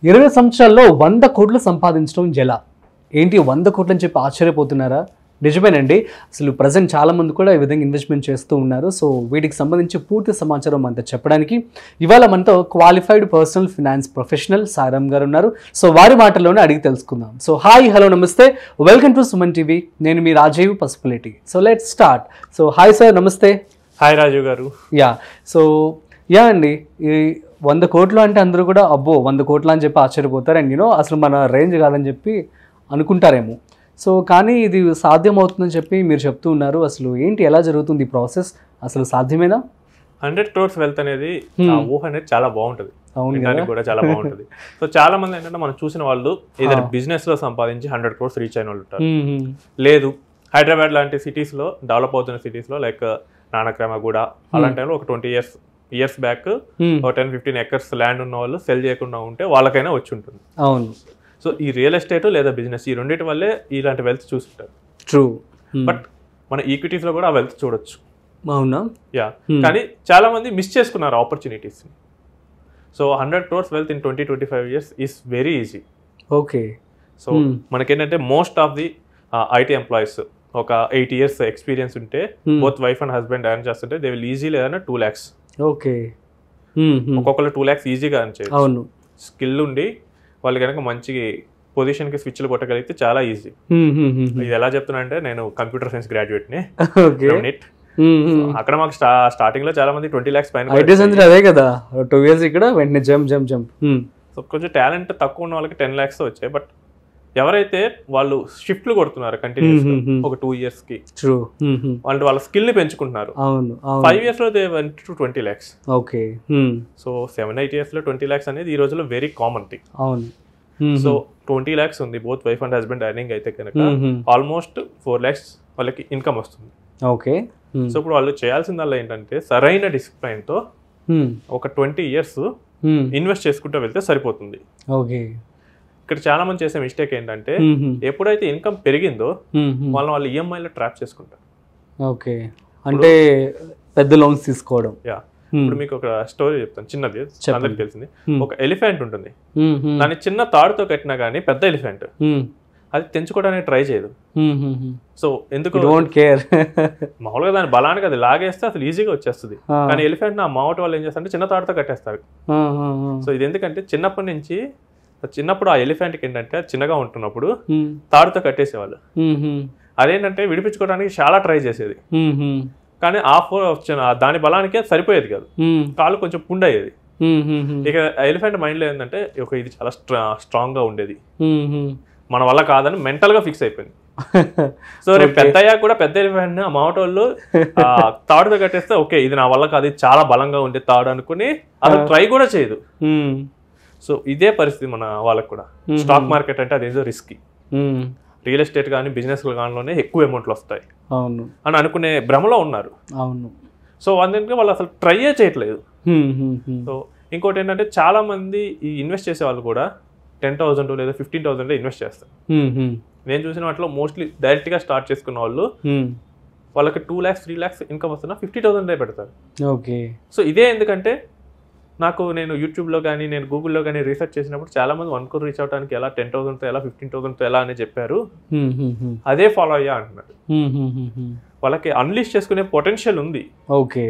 20 సంవత్సరాల్లో 100 కోట్లు సంపాదించడం ఎలా? ఏంటి 100 కోట్లు అని చెప్పి ఆశ్చర్యపోతున్నారా? నిజమేనండి. అసలు ప్రజెంట్ చాలామంది కూడా ఈ విధంగా ఇన్వెస్ట్మెంట్ చేస్తూ ఉన్నారు. సో వీటికి సంబంధించి పూర్తి సమాచారం అంతా చెప్పడానికి ఇవాళ మనతో qualified personal finance professional Sairam గారు ఉన్నారు. సో వారి మాటల్లోనే అడిగి తెలుసుకుందాం. సో హాయ్, హలో, నమస్తే, వెల్కమ్ టు సుమన్ టీవీ. నేను మీ Rajeev Pasupuleti. So let's start. So hi sir, నమస్తే. హాయ్ రాజీవ్ గారు. యా అండి, ఈ 100 కోట్లు అంటే అందరూ కూడా అబ్బో 100 కోట్లు అని చెప్పి ఆశ్చర్యపోతారు. అండ్ అసలు మన రేంజ్ కాదని చెప్పి అనుకుంటారేమో. సో కానీ ఇది సాధ్యం అవుతుందని చెప్పి మీరు చెప్తూ ఉన్నారు. అసలు ఏంటి, ఎలా జరుగుతుంది ఈ ప్రాసెస్? అసలు సాధ్యమేనా? 100 crores వెల్త్ అనేది ఊహ అనేది చాలా బాగుంటుంది. అవును కూడా చాలా బాగుంటుంది. సో చాలా మంది ఏంటంటే మనం చూసిన వాళ్ళు ఏదైనా బిజినెస్ లో సంపాదించి 100 crores రీచ్ అయిన వాళ్ళు ఉంటారు. లేదు, హైదరాబాద్ లాంటి సిటీస్ లో, డెవలప్ అవుతున్న సిటీస్ లో లైక్ నానక్రమగూడ అలాంటి టైంలో ఒక 20 ఇయర్స్ బ్యాక్ ఒక 10-15 acres ల్యాండ్ ఉన్న వాళ్ళు సెల్ చేయకుండా ఉంటే వాళ్ళకైనా వచ్చి ఉంటుంది. అవును. సో ఈ రియల్ ఎస్టేట్ లేదా బిజినెస్ ఈ రెండింటి వల్లే ఇలాంటి వెల్త్ చూస్తుంటారు. ట్రూ. బట్ మన ఈక్విటీస్ లో కూడా ఆ వెల్త్ చూడొచ్చు. అవునా? యా. కానీ చాలా మంది మిస్ చేసుకున్నారు opportunities. So 100 crores wealth in 20-25 years is very easy. Okay. So మనకేంటంటే most of the IT employees ఒక 8 years ఎక్స్పీరియన్స్ ఉంటే both wife and husband earn చేస్తుంటే దే విల్ ఈజీ లేదా 2 lakhs. ఓకే. ఒక్కొక్కరు 2 lakhs ఈజీగా ఎర్న్ చేయొచ్చు. అవును. స్కిల్ ఉండి వాళ్ళు కనుక మంచి పొజిషన్కి స్విచ్లు కొట్టగలిగితే చాలా ఈజీ. ఇది ఎలా చెప్తున్నా అంటే, నేను కంప్యూటర్ సైన్స్ గ్రాడ్యుయేట్ని. అక్కడ మాకు స్టార్టింగ్ లో చాలా మంది 20 lakhs పైన అదే కదా, 2 years ఇక్కడ వెంటనే జంప్. సో కొంచెం టాలెంట్ తక్కువ ఉన్న వాళ్ళకి 10 lakhs వచ్చాయి. బట్ ఎవరైతే వాళ్ళు షిఫ్ట్లు కొడుతున్నారు కంటిన్యూస్ ఒక 2 years కి, వాళ్ళు వాళ్ళ స్కిల్ ని పెంచుకుంటున్నారు. 5 years లో they went to 20 lakhs. Okay. So 7-8 years లో 20 lakhs అనేది ఈ రోజుల్లో వెరీ కామన్ థింగ్. అవును. సో 20 lakhs ఉంది both wife and husband earning అయితే కనుక ఆల్మోస్ట్ 4 lakhs వాళ్ళకి ఇన్కమ్ వస్తుంది. ఓకే. సో ఇప్పుడు వాళ్ళు చేయాల్సిందల్లా ఏంటంటే సరైన డిసిప్లైన్ తో ఒక 20 years ఇన్వెస్ట్ చేసుకుంటూ వెళ్తే సరిపోతుంది. ఓకే. ఇక్కడ చాలా మంది చేసే మిస్టేక్ ఏంటంటే, ఎప్పుడైతే ఇన్కమ్ పెరిగిందో వాళ్ళు ఈఎంఐలో ట్రాప్ చేసుకుంటారు. ఓకే. అంటే పెద్ద లోన్స్ తీసుకోవడం. యా. ఇప్పుడు మీకు ఒక స్టోరీ చెప్తాను, చిన్నది, అందరికి తెలిసింది. ఒక ఎలిఫెంట్ ఉంటుంది, దాన్ని చిన్న తాడుతో కట్టినా గానీ పెద్ద ఎలిఫెంట్ అది తెంచుకోవడానికి ట్రై చేయదు. సో ఎందుకు, డోంట్ కేర్. మామూలుగా దాని బలానికి అది లాగేస్తే అసలు ఈజీగా వచ్చేస్తుంది. కానీ ఎలిఫెంట్ నా మావటి వాళ్ళు ఏం చేస్తారంటే చిన్న తాడుతో కట్టేస్తారు. సో ఇది ఎందుకంటే చిన్నప్పుడు ఆ ఎలిఫెంట్కి ఏంటంటే చిన్నగా ఉంటున్నప్పుడు తాడుతో కట్టేసేవాళ్ళు. అదేంటంటే విడిపించుకోవడానికి చాలా ట్రై చేసేది. కానీ దాని బలానికే సరిపోయేది కాదు, కాలు కొంచెం పుండయ్యేది. ఇక ఎలిఫెంట్ మైండ్ లో ఏంటంటే ఇది చాలా స్ట్రాంగ్ గా ఉండేది, మన వల్ల కాదని మెంటల్ గా ఫిక్స్ అయిపోయింది. సో రేపు పెద్ద అయ్యాక కూడా పెద్ద ఎలిఫెంట్ ఆ మావటోళ్ళు తాడుతో కట్టేస్తే ఓకే ఇది నా వల్ల కాదు, చాలా బలంగా ఉండే తాడు అనుకుని అసలు ట్రై కూడా చేయదు. సో ఇదే పరిస్థితి మన వాళ్ళకి కూడా. స్టాక్ మార్కెట్ అంటే అదేదో రిస్కీ, రియల్ ఎస్టేట్ కానీ బిజినెస్ కానిలోనే ఎక్కువ అమౌంట్లు వస్తాయి అని అనుకునే భ్రమలో ఉన్నారు. అవును. సో అందుకే వాళ్ళు అసలు ట్రైయే చేయట్లేదు. సో ఇంకోటి ఏంటంటే చాలా మంది ఈ ఇన్వెస్ట్ చేసే వాళ్ళు కూడా 10,000 లేదా 15,000 ఇన్వెస్ట్ చేస్తారు. నేను చూసిన వాటిలో మోస్ట్లీ డైరెక్ట్ గా స్టార్ట్ చేసుకున్న వాళ్ళు వాళ్ళకి 2 lakhs 3 lakhs ఇన్కమ్ వస్తున్నా 50,000 పెడతారు. ఓకే. సో ఇదే ఎందుకంటే నేను యూట్యూబ్లో కానీ నేను గూగుల్లో కానీ రీసెర్చ్ చేసినప్పుడు చాలా మంది 1 crore రీచ్ అవడానికి ఎలా 10,000తో ఎలా 15,000తో ఎలా అని చెప్పారు. అదే ఫాలో అయ్యా అంటున్నారు. వాళ్ళకి అన్లీష్ చేసుకునే పొటెన్షియల్ ఉంది. ఓకే.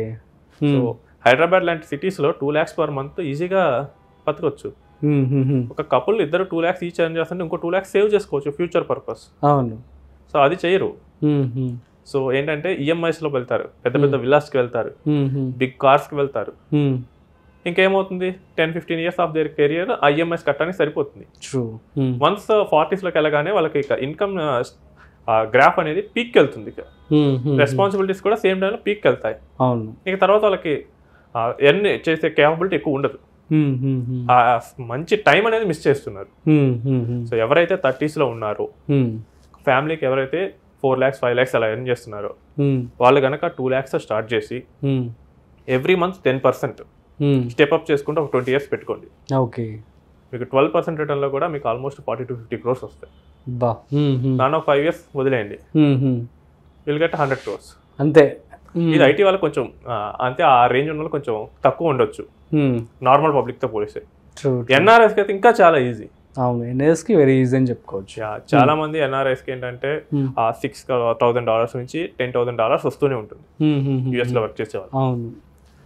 సో హైదరాబాద్ లాంటి సిటీస్ లో 2 lakhs per month ఈజీగా బతకొచ్చు. ఒక కపుల్ ఇద్దరు 2 lakhs ఈచ్ ఎర్న్ చేస్తుంటే ఇంకో 2 lakhs సేవ్ చేసుకోవచ్చు ఫ్యూచర్ పర్పస్. అవును. సో అది చేయరు. సో ఏంటంటే ఈఎంఐస్ లో వెళ్తారు, పెద్ద పెద్ద విల్లాస్ కి వెళ్తారు, బిగ్ కార్స్ కి వెళ్తారు. ఇంకేమవుతుంది, 10-15 years of their career IMS కట్టడానికి సరిపోతుంది. వన్స్ 40s లోకి వెళ్ళగానే వాళ్ళకి ఇక ఇన్కమ్ గ్రాఫ్ అనేది పీక్ వెళ్తుంది. రెస్పాన్సిబిలిటీస్ కూడా సేమ్ టైంలో పీక్ వెళ్తాయి. ఇక తర్వాత వాళ్ళకి ఎర్న్ చేసే కేపబిలిటీ ఎక్కువ ఉండదు. మంచి టైం అనేది మిస్ చేస్తున్నారు. సో ఎవరైతే 30s లో ఉన్నారో, ఫ్యామిలీకి ఎవరైతే 4 lakhs 5 lakhs అలా ఎర్న్ చేస్తున్నారో వాళ్ళు కనుక 2 lakhs స్టార్ట్ చేసి ఎవ్రీ మంత్ 10% స్టెప్ అప్ చేసుకుంటే ఒక 20 years పెట్టుకోండి. ఓకే. మీకు 12% రిటర్న్ లో కూడా మీకు ఆల్మోస్ట్ 40-50 crores వస్తాయి. దాని ఒక 5 years వదిలేయండి, విల్ గెట్ 100 crores అంతే. ఇది ఐటీ వాళ్ళకి కొంచెం అంతే, ఆ రేంజ్ ఉన్న కొంచెం తక్కువ ఉండొచ్చు నార్మల్ పబ్లిక్ తో పోలిస్తే. ట్రూ. NRIs కి అయితే ఇంకా చాలా ఈజీ. అవును, NRIs కి వెరీ ఈజీ అని చెప్పుకోవచ్చు. చాలా మంది NRIs కి ఏంటంటే $6,000 నుంచి $10,000 వస్తూనే ఉంటుంది US లో వర్క్ చేసేవాళ్ళు. అవును.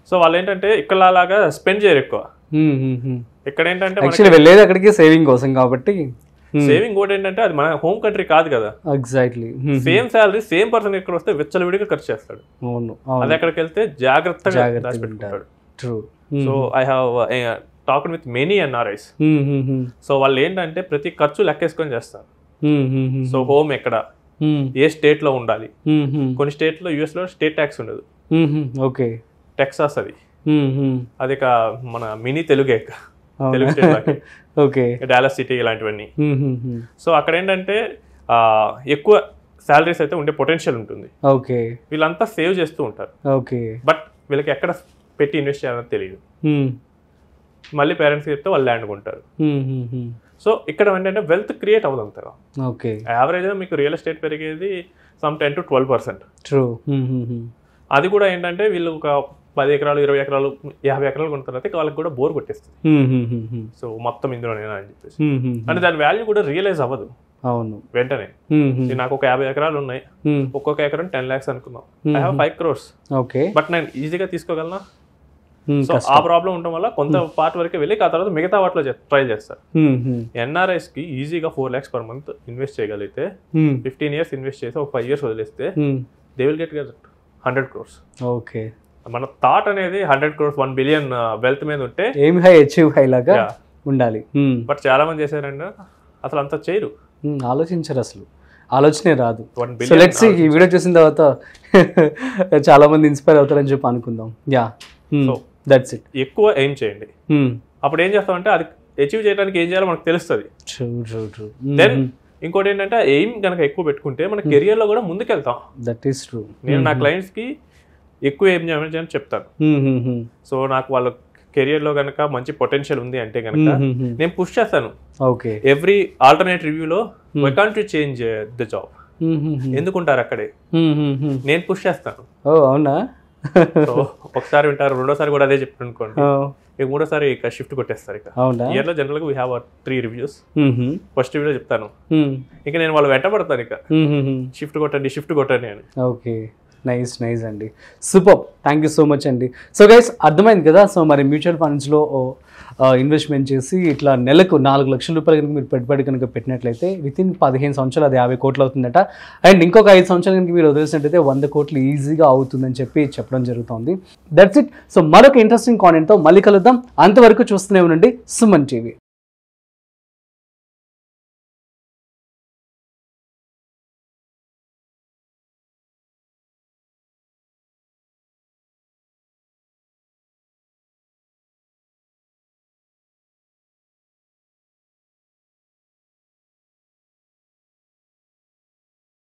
సో వాళ్ళు ఏంటంటే ఇక్కడ లాగా స్పెండ్ చేయరు ఎక్కువ. ఇక్కడ ఏంటంటే యాక్చువల్లీ వెళ్ళేది అక్కడికి సేవింగ్ కోసం కాబట్టి. సేవింగ్ కూడా ఏంటంటే అది మన హోమ్ కంట్రీ కాదు కదా. Exactly. Same salary same person ఇక్కడ వస్తే విచ్చలవిడిగా ఖర్చు చేస్తాడు. అవును. అది ఎక్కడికి వెళ్తే జాగ్రత్తగా దాచిపెట్టుకుంటాడు. True. So I have talked with many NRIs. So వాళ్ళు ఏంటంటే ప్రతి ఖర్చు లెక్కేసుకొని చేస్తారు. సో హోమ్ ఎక్కడ, ఏ స్టేట్ లో ఉండాలి. కొన్ని స్టేట్ లో US లో స్టేట్ ట్యాక్స్ ఉండదు. ఓకే. టెక్సాస్ అది మన mini Telugu state, okay, Dallas city ఇలాంటివన్నీ. సో అక్కడ ఏంటంటే ఎక్కువ శాలరీస్ అయితే ఉండే పొటెన్షియల్ ఉంటుంది. ఓకే. వీళ్ళంతా సేవ్ చేస్తూ ఉంటారు. ఓకే. బట్ వీళ్ళకి ఎక్కడ పెట్టి ఇన్వెస్ట్ చేయాలని తెలియదు. మళ్ళీ పేరెంట్స్ చెప్తే వాళ్ళు ల్యాండ్ కొంటారు. సో ఇక్కడ ఏంటంటే వెల్త్ క్రియేట్ అవ్వదు అంతగా. ఓకే. యావరేజ్ గా మీకు రియల్ ఎస్టేట్ పెరిగేది సమ్ 10 to 12%. ట్రూ. అది కూడా ఏంటంటే వీళ్ళు ఒక 10 ఎకరాలు 20 ఎకరాలు 50 ఎకరాలు కొన్న తర్వాత వాళ్ళకి కూడా బోర్ కొట్టేస్తుంది. సో మొత్తం ఇందులోనేనా అని చెప్పేసి, అంటే దాని వాల్యూ కూడా రియలైజ్ అవ్వదు. అవును. వెంటనే నాకు ఒక 50 ఎకరాలు ఉన్నాయి, ఒక్కొక్క ఎకరం 10 lakhs అనుకున్నాం, I have 5 crores. Okay. But నేను ఈజీగా తీసుకోగలనా? సో ఆ ప్రాబ్లం ఉండడం వల్ల కొంత పార్ట్ వరకే వెళ్ళి ఆ తర్వాత మిగతా వాటిలో ట్రై చేస్తారు. NRIs కి ఈజీగా 4 lakhs per month ఇన్వెస్ట్ చేయగలిగితే 15 years ఇన్వెస్ట్ చేసి ఒక 5 years వదిలేస్తే they will get 100 crores. Okay. మన థాట్ అనేది 100 crores 1 billion వెల్త్ మీద ఉంటే ఏం హై అచీవ్ హై లాగా ఉండాలి. బట్ చాలా మంది చేశారంటే అసలు అంత చేయరు, ఆలోచించరు, అసలు ఆలోచనే రాదు. 1 billion. సో లెట్స్ సీ, ఈ వీడియో చూసిన తర్వాత చాలా మంది ఇన్స్పైర్ అవుతారని చెప్పి అనుకుందాం. Yeah, so that's it. ఎక్కువ ఎయిమ్ చేయండి. అప్పుడు ఏం చేస్తామంటే అది అచీవ్ చేయడానికి ఏం చేయాలో మనకు తెలుస్తుంది. దెన్ ఇంకోటి ఏంటంటే ఎయిమ్ కనుక ఎక్కువ పెట్టుకుంటే మన కెరియర్ లో కూడా ముందుకెళ్తాం. That is true. నేను నా క్లయింట్స్ కి ఎక్కువ ఎయిమ్ చేయమని చెప్తాను. సో నాకు వాళ్ళ కెరియర్ లో కనుక మంచి పొటెన్షియల్ ఉంది అంటే కనుక నేను పుష్ చేస్తాను. ఓకే. ఎవ్రీ ఆల్టర్నేట్ రివ్యూలో why can't you change the job, ఎందుకుంటారు అక్కడే, నేను పుష్ చేస్తాను. ఓ అవునా? సో ఒకసారి వింటారు, రెండోసారి కూడా అదే చెప్తాను అనుకోండి, ఇక మూడోసారి ఇక షిఫ్ట్ కొట్టేస్తారు. ఇక ఇయర్ లో జనరల్ గా వీ హ్యావ్ 3 reviews. ఫస్ట్ రివ్యూలో చెప్తాను, ఇక నేను వాళ్ళు వెంట పడతాను ఇక షిఫ్ట్ కొట్టండి అని. ఓకే, నైస్ అండి, super, thank you so much అండి. సో గైస్, అర్థమైంది కదా. సో మరి మ్యూచువల్ ఫండ్స్లో ఇన్వెస్ట్మెంట్ చేసి ఇట్లా నెలకు 4 లక్షల రూపాయలు కనుక మీరు పెట్టుబడి కనుక పెట్టినట్లయితే వితిన్ 15 సంవత్సరాలు అది 50 కోట్లు అవుతుందట. అండ్ ఇంకొక 5 సంవత్సరాలు కనుక మీరు వదిలేసినట్టయితే 100 కోట్లు ఈజీగా అవుతుందని చెప్పి చెప్పడం జరుగుతుంది. That's it. సో మరొక ఇంట్రెస్టింగ్ కాంటెంట్తో మళ్ళీ కలుద్దాం. అంతవరకు చూస్తూనే ఉండండి సుమన్ టీవీ.